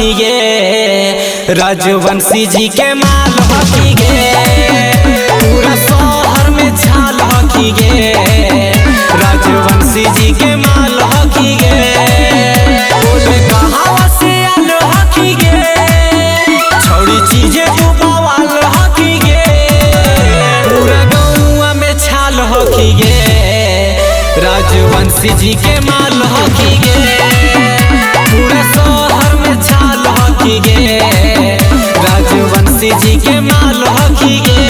हकी गे, राजवंशी जी के माल हकी गे, पूरा शहर में छाल हकी गे, राजवंशी जी के माल हकी गे, बोले कहां से आल हकी गे, छोड़ी चीजें तू बवाल हकी गे, पूरा गौवा में छाल हकी गे, राजवंशी जी के माल हकी गे, पूरा शहर में छाल हकी गे, राजवंशी जी के माल हकी गे,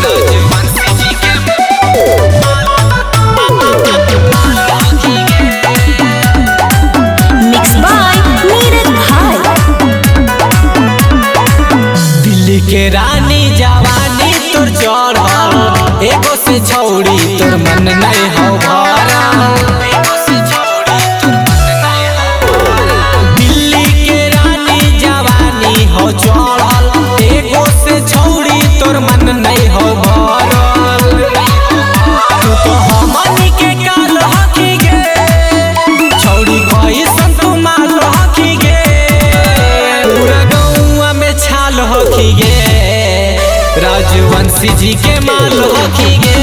राजवंशी जी के मिक्स बाय नीरज भाई। दिल्ली के रानी जवानी तोर चढ़ल, एगो से छौड़ी तोर मन नहीं हो भरल, दिल्ली के रानी जवानी हो चढ़ल, एगो से छौड़ी तोर मन नहीं हो भरल, तू तो हमनी के काल हकी गे, छौड़ी कैसन तू माल हकी गे, पूरा गौवा में छाल हकी गे, राजवंशी जी के माल हकी गे,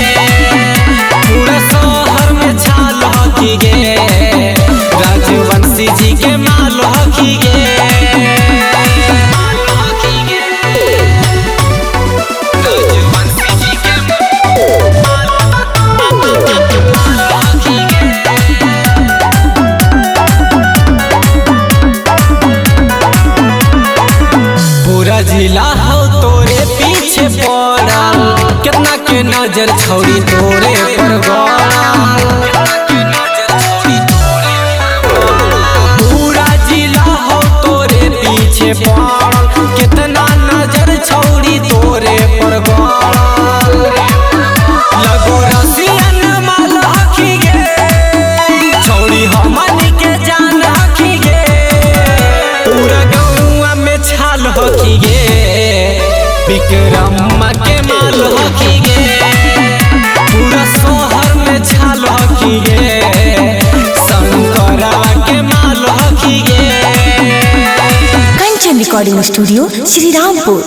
पूरा शहर में छाल हकी गे, राजवंशी जी के माल हकी गे, राजवंशी जी के माल हकी गे। पूरा जिला हो तोरे पीछे पड़ल, कितना के नजर छौड़ी तोरे पर गड़ल, पूरा जिला हो तोरे पीछे पड़ल, कितना नजर छौड़ी तोरे पर गड़ल, लगो रसियन माल हकी गे, छौड़ी हमनी के जान हकी गे, पूरा गौवा में छाल हकी गे, विक्रम के माल हकी गे, पूरा शहर में छाल हकी गे, शंकरवा के माल हकी गे। Kanchan recording studio Shri Rampur.